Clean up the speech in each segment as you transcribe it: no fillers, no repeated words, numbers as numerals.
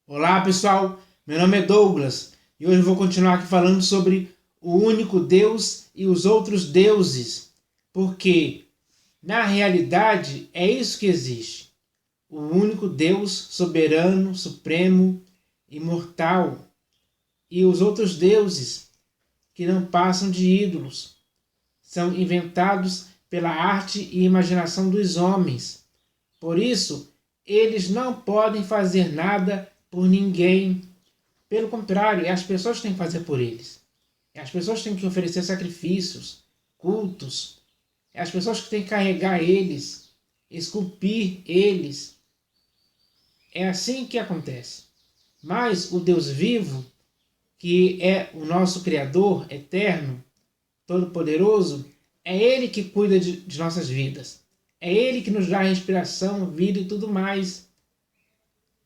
Olá pessoal, meu nome é Douglas e hoje eu vou continuar aqui falando sobre o único Deus e os outros deuses, porque na realidade é isso que existe: o único Deus soberano, supremo, imortal, e os outros deuses que não passam de ídolos, são inventados pela arte e imaginação dos homens. Por isso, eles não podem fazer nada por ninguém. Pelo contrário, é as pessoas que têm que fazer por eles. É as pessoas que têm que oferecer sacrifícios, cultos. É as pessoas que têm que carregar eles, esculpir eles. É assim que acontece. Mas o Deus vivo, que é o nosso Criador eterno, todo-poderoso, é Ele que cuida de nossas vidas. É Ele que nos dá respiração, vida e tudo mais.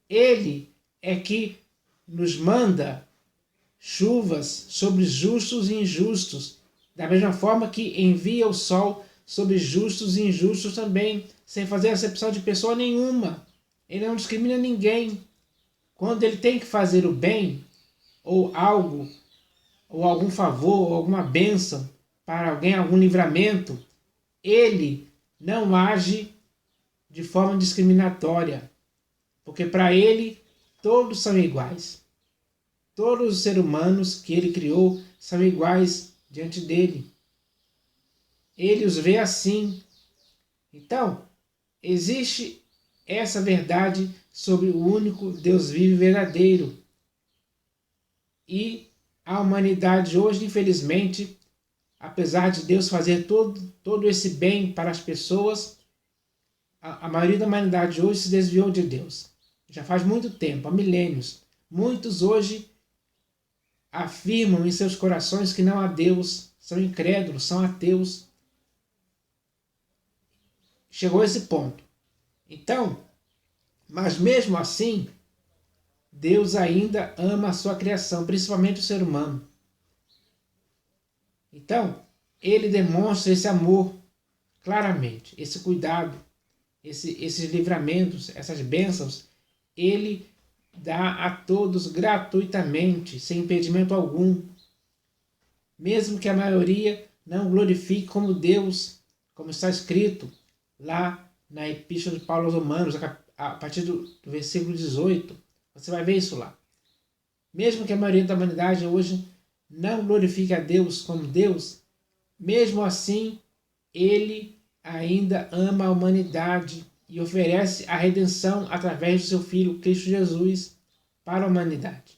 Ele é que nos manda chuvas sobre justos e injustos, da mesma forma que envia o sol sobre justos e injustos também, sem fazer acepção de pessoa nenhuma. Ele não discrimina ninguém. Quando ele tem que fazer o bem, ou algo, ou algum favor, ou alguma bênção para alguém, algum livramento, ele não age de forma discriminatória, porque para ele todos são iguais. Todos os seres humanos que ele criou são iguais diante dele. Ele os vê assim. Então, existe essa verdade sobre o único Deus vivo e verdadeiro. E a humanidade hoje, infelizmente, apesar de Deus fazer todo esse bem para as pessoas, a maioria da humanidade hoje se desviou de Deus. Já faz muito tempo, há milênios. Muitos hoje afirmam em seus corações que não há Deus, são incrédulos, são ateus. Chegou a esse ponto. Então, mas mesmo assim, Deus ainda ama a sua criação, principalmente o ser humano. Então, ele demonstra esse amor claramente, esse cuidado, esses livramentos, essas bênçãos, ele dá a todos gratuitamente, sem impedimento algum. Mesmo que a maioria não glorifique como Deus, como está escrito lá na Epístola de Paulo aos Romanos, a partir do versículo 18. Você vai ver isso lá. Mesmo que a maioria da humanidade hoje não glorifique a Deus como Deus, mesmo assim, ele ainda ama a humanidade e oferece a redenção através do seu Filho Cristo Jesus para a humanidade.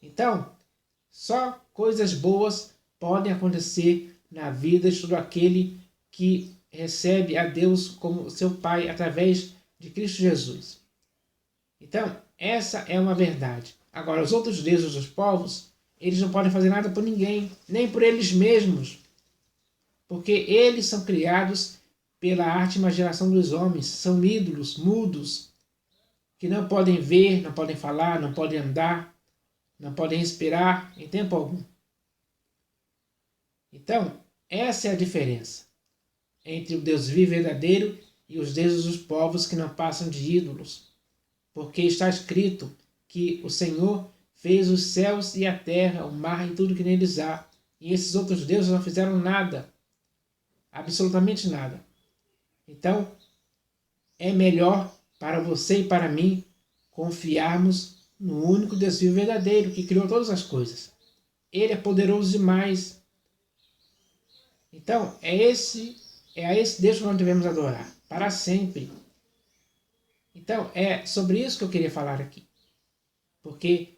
Então, só coisas boas podem acontecer na vida de todo aquele que recebe a Deus como seu Pai através de Cristo Jesus. Então, essa é uma verdade. Agora, os outros deuses dos povos, eles não podem fazer nada por ninguém, nem por eles mesmos, porque eles são criados pela arte e imaginação dos homens, são ídolos mudos, que não podem ver, não podem falar, não podem andar, não podem respirar em tempo algum. Então, essa é a diferença entre o Deus vivo e verdadeiro e os deuses dos povos que não passam de ídolos. Porque está escrito que o Senhor fez os céus e a terra, o mar e tudo que neles há. E esses outros deuses não fizeram nada. Absolutamente nada. Então, é melhor para você e para mim confiarmos no único Deus vivo e verdadeiro que criou todas as coisas. Ele é poderoso demais. Então, é a esse Deus que nós devemos adorar para sempre. Então, é sobre isso que eu queria falar aqui. Porque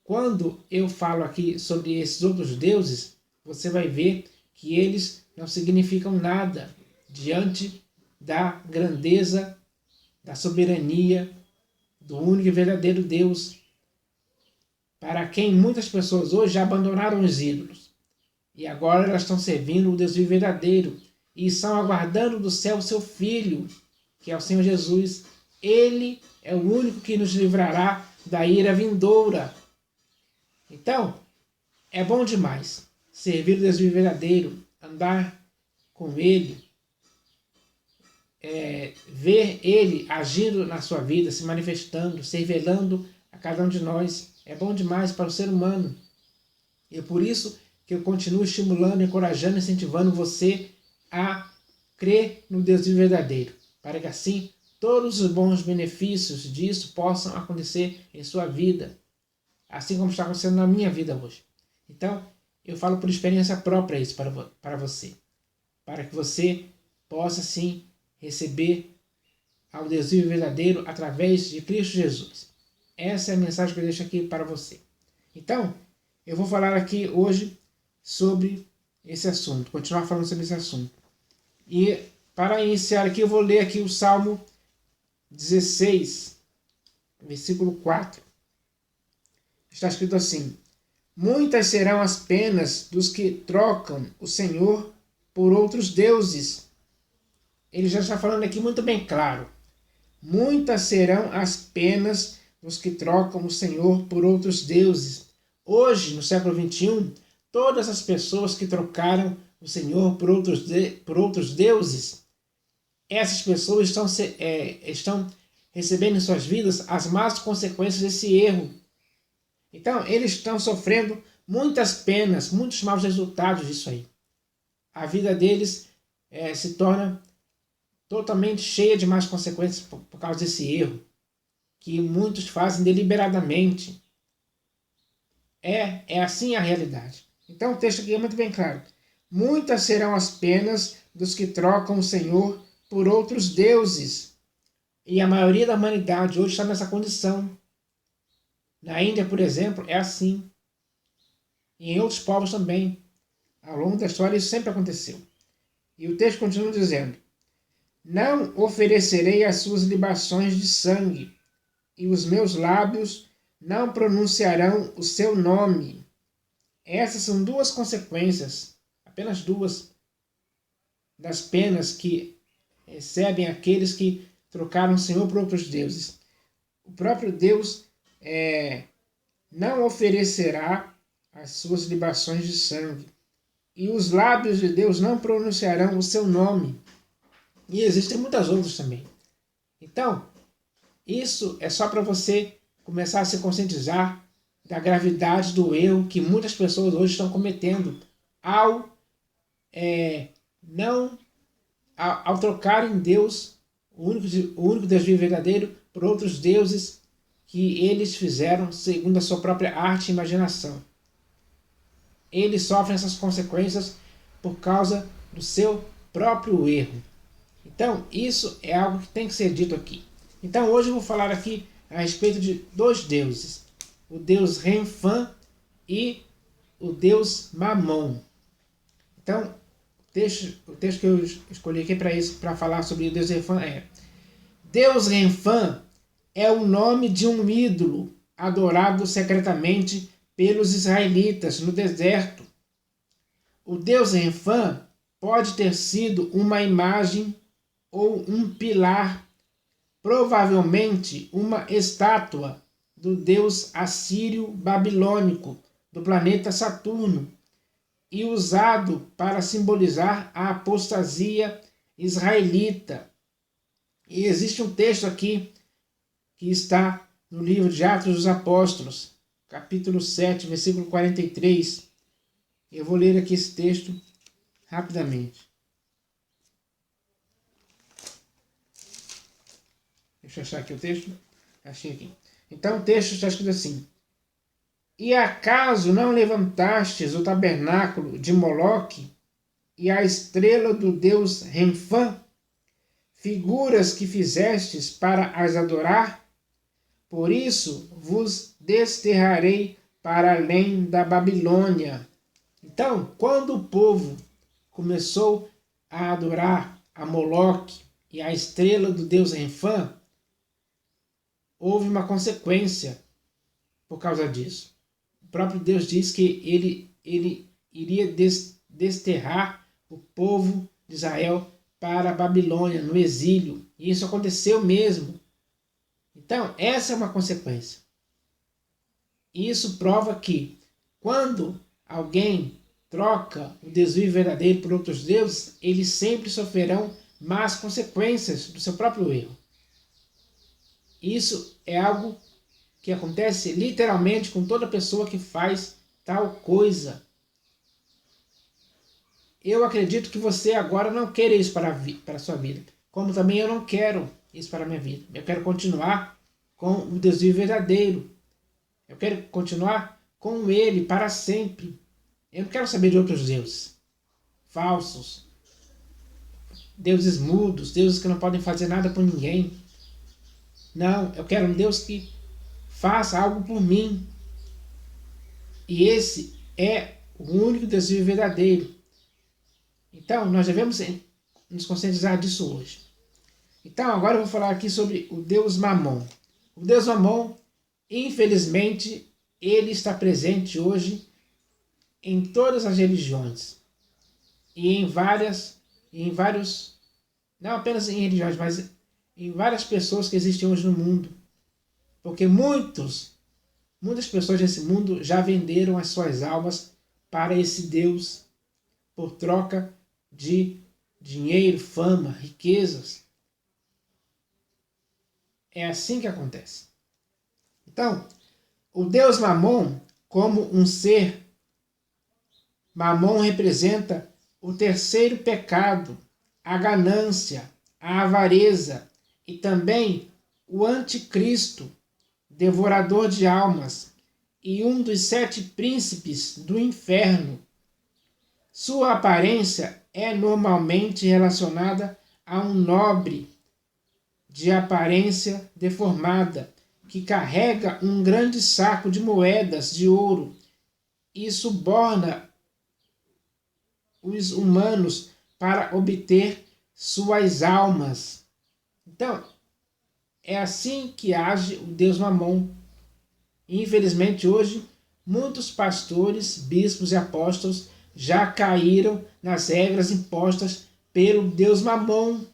quando eu falo aqui sobre esses outros deuses, você vai ver que eles não significam nada diante da grandeza, da soberania do único e verdadeiro Deus, para quem muitas pessoas hoje já abandonaram os ídolos. E agora elas estão servindo o Deus vivo verdadeiro e estão aguardando do céu o seu Filho, que é o Senhor Jesus. Ele é o único que nos livrará da ira vindoura. Então, é bom demais servir o Deus vivo verdadeiro, andar com Ele, ver Ele agindo na sua vida, se manifestando, se revelando a cada um de nós, é bom demais para o ser humano. E é por isso que eu continuo estimulando, encorajando, incentivando você a crer no Deus verdadeiro, para que assim todos os bons benefícios disso possam acontecer em sua vida, assim como está acontecendo na minha vida hoje. Então, eu falo por experiência própria isso para você, para que você possa sim receber ao Deus vivo e verdadeiro através de Cristo Jesus. Essa é a mensagem que eu deixo aqui para você. Então, eu vou falar aqui hoje sobre esse assunto, continuar falando sobre esse assunto. E para iniciar aqui, eu vou ler aqui o Salmo 16, versículo 4. Está escrito assim: muitas serão as penas dos que trocam o Senhor por outros deuses. Ele já está falando aqui muito bem claro. Muitas serão as penas dos que trocam o Senhor por outros deuses. Hoje, no século XXI, todas as pessoas que trocaram o Senhor por outros deuses, essas pessoas estão recebendo em suas vidas as más consequências desse erro. Então, eles estão sofrendo muitas penas, muitos maus resultados disso aí. A vida deles se torna totalmente cheia de más consequências por causa desse erro, que muitos fazem deliberadamente. É assim a realidade. Então o texto aqui é muito bem claro. Muitas serão as penas dos que trocam o Senhor por outros deuses. E a maioria da humanidade hoje está nessa condição. Na Índia, por exemplo, é assim. E em outros povos também. Ao longo da história isso sempre aconteceu. E o texto continua dizendo: não oferecerei as suas libações de sangue, e os meus lábios não pronunciarão o seu nome. Essas são duas consequências, apenas duas, das penas que recebem aqueles que trocaram o Senhor por outros deuses. O próprio Deus não oferecerá as suas libações de sangue, e os lábios de Deus não pronunciarão o seu nome. E existem muitas outras também. Então, isso é só para você começar a se conscientizar da gravidade do erro que muitas pessoas hoje estão cometendo ao trocarem Deus, o único Deus vivo e verdadeiro, por outros deuses que eles fizeram segundo a sua própria arte e imaginação. Eles sofrem essas consequências por causa do seu próprio erro. Então, isso é algo que tem que ser dito aqui. Então, hoje eu vou falar aqui a respeito de dois deuses. O deus Renfã e o deus Mamon. Então, o texto que eu escolhi aqui para falar sobre o deus Renfã é: Deus Renfã é o nome de um ídolo adorado secretamente pelos israelitas no deserto. O deus Renfã pode ter sido uma imagem ou um pilar, provavelmente uma estátua do deus assírio babilônico do planeta Saturno, e usado para simbolizar a apostasia israelita. E existe um texto aqui que está no livro de Atos dos Apóstolos, capítulo 7, versículo 43. Eu vou ler aqui esse texto rapidamente. Deixa eu achar aqui o texto. Achei aqui. Então o texto está escrito assim: e acaso não levantastes o tabernáculo de Moloque e a estrela do deus Renfã, figuras que fizestes para as adorar? Por isso vos desterrarei para além da Babilônia. Então, quando o povo começou a adorar a Moloque e a estrela do deus Renfã, houve uma consequência por causa disso. O próprio Deus diz que ele iria desterrar o povo de Israel para a Babilônia, no exílio. E isso aconteceu mesmo. Então, essa é uma consequência. Isso prova que, quando alguém troca o Deus vivo verdadeiro por outros deuses, eles sempre sofrerão más consequências do seu próprio erro. Isso é algo que acontece literalmente com toda pessoa que faz tal coisa. Eu acredito que você agora não quer isso para a sua vida, como também eu não quero isso para a minha vida. Eu quero continuar com o Deus vivo verdadeiro. Eu quero continuar com Ele para sempre. Eu não quero saber de outros deuses falsos, deuses mudos, deuses que não podem fazer nada por ninguém. Não, eu quero um Deus que faça algo por mim. E esse é o único Deus vivo verdadeiro. Então, nós devemos nos conscientizar disso hoje. Então, agora eu vou falar aqui sobre o Deus Mamon. O Deus Mamon, infelizmente, ele está presente hoje em todas as religiões. E em vários, não apenas em religiões, mas em várias pessoas que existem hoje no mundo. Porque muitas pessoas nesse mundo já venderam as suas almas para esse Deus por troca de dinheiro, fama, riquezas. É assim que acontece. Então, o Deus Mamon, como um ser, Mamon representa o terceiro pecado, a ganância, a avareza e também o anticristo, devorador de almas e um dos 7 príncipes do inferno. Sua aparência é normalmente relacionada a um nobre de aparência deformada, que carrega um grande saco de moedas de ouro e suborna os humanos para obter suas almas. Então, é assim que age o Deus Mamon. Infelizmente, hoje, muitos pastores, bispos e apóstolos já caíram nas regras impostas pelo Deus Mamon.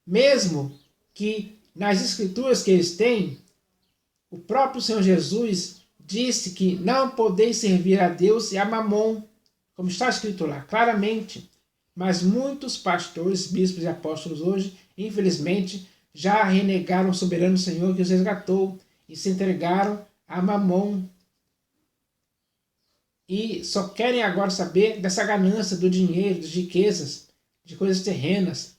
Mesmo que nas escrituras que eles têm, o próprio Senhor Jesus disse que não podeis servir a Deus e a Mamon, como está escrito lá, claramente. Mas muitos pastores, bispos e apóstolos hoje, infelizmente, já renegaram o soberano Senhor que os resgatou e se entregaram a Mamon. E só querem agora saber dessa ganância do dinheiro, das riquezas, de coisas terrenas,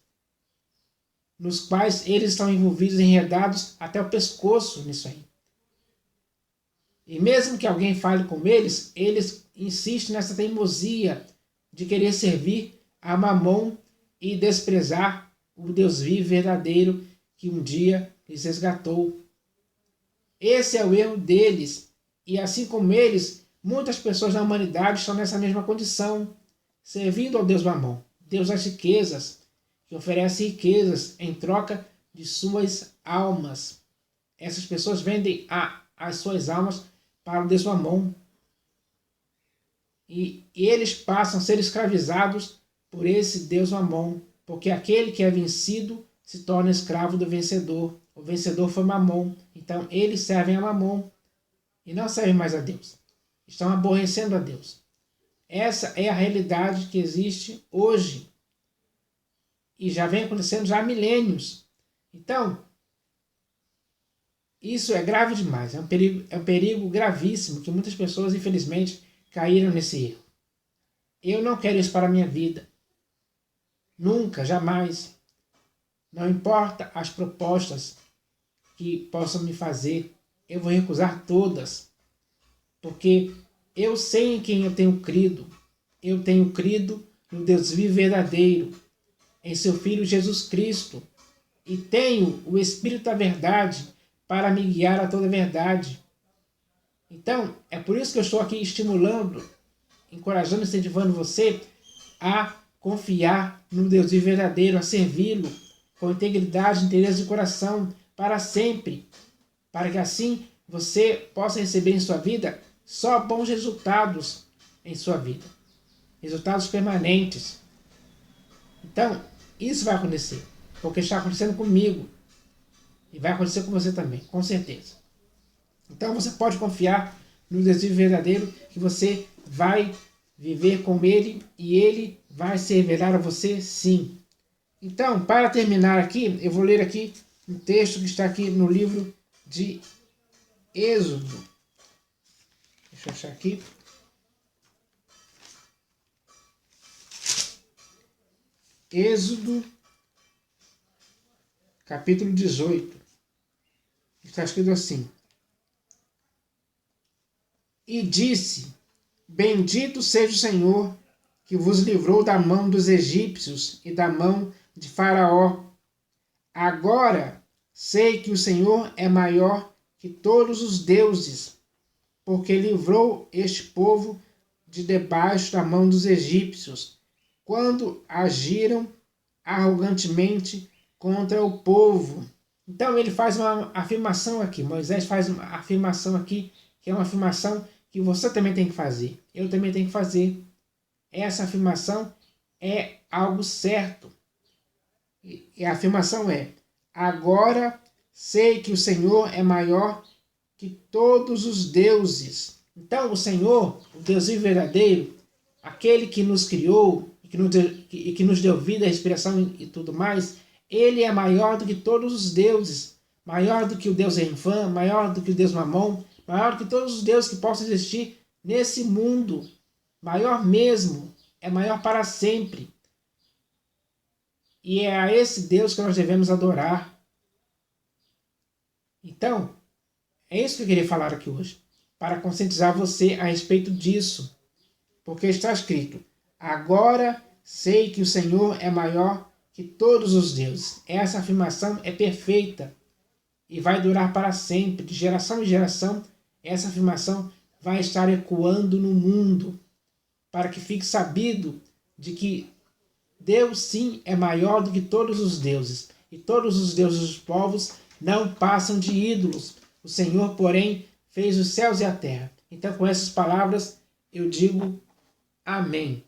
nos quais eles estão envolvidos, enredados até o pescoço nisso aí. E mesmo que alguém fale com eles, eles insistem nessa teimosia de querer servir a Mamon e desprezar o Deus vivo verdadeiro que um dia lhes resgatou. Esse é o erro deles. E assim como eles, muitas pessoas da humanidade estão nessa mesma condição, servindo ao Deus Mamon, Deus das riquezas, que oferece riquezas em troca de suas almas. Essas pessoas vendem as suas almas para o Deus Mamon. E eles passam a ser escravizados por esse Deus Mamon, porque aquele que é vencido se torna escravo do vencedor. O vencedor foi Mamon. Então eles servem a Mamon e não servem mais a Deus. Estão aborrecendo a Deus. Essa é a realidade que existe hoje. E já vem acontecendo já há milênios. Então, isso é grave demais. É um perigo gravíssimo que muitas pessoas, infelizmente, caíram nesse erro. Eu não quero isso para a minha vida. Nunca, jamais. Não importa as propostas que possam me fazer, eu vou recusar todas. Porque eu sei em quem eu tenho crido. Eu tenho crido no Deus vivo e verdadeiro, em seu Filho Jesus Cristo. E tenho o Espírito da verdade para me guiar a toda a verdade. Então, é por isso que eu estou aqui estimulando, encorajando, incentivando você a confiar no Deus vivo e verdadeiro, a servi-lo com integridade, interesse de coração, para sempre, para que assim você possa receber em sua vida só bons resultados em sua vida, resultados permanentes. Então, isso vai acontecer, porque está acontecendo comigo e vai acontecer com você também, com certeza. Então você pode confiar no Deus vivo verdadeiro, que você vai viver com Ele e Ele vai se revelar a você, sim. Então, para terminar aqui, eu vou ler aqui um texto que está aqui no livro de Êxodo. Deixa eu achar aqui. Êxodo, capítulo 18. Está escrito assim: E disse: Bendito seja o Senhor, que vos livrou da mão dos egípcios e da mão de Faraó. Agora sei que o Senhor é maior que todos os deuses, porque livrou este povo de debaixo da mão dos egípcios, quando agiram arrogantemente contra o povo. Então ele faz uma afirmação aqui, Moisés faz uma afirmação aqui, que é uma afirmação que você também tem que fazer, eu também tenho que fazer. Essa afirmação é algo certo. E a afirmação é: agora sei que o Senhor é maior que todos os deuses. Então o Senhor, o Deus verdadeiro, aquele que nos criou e que nos deu vida, respiração e tudo mais, ele é maior do que todos os deuses, maior do que o Deus Renfã, maior do que o Deus Mamon, maior do que todos os deuses que possam existir nesse mundo, maior mesmo, é maior para sempre. E é a esse Deus que nós devemos adorar. Então, é isso que eu queria falar aqui hoje, para conscientizar você a respeito disso, porque está escrito: agora sei que o Senhor é maior que todos os deuses. Essa afirmação é perfeita e vai durar para sempre, de geração em geração. Essa afirmação vai estar ecoando no mundo, para que fique sabido de que Deus sim é maior do que todos os deuses, e todos os deuses dos povos não passam de ídolos. O Senhor, porém, fez os céus e a terra. Então, com essas palavras, eu digo amém.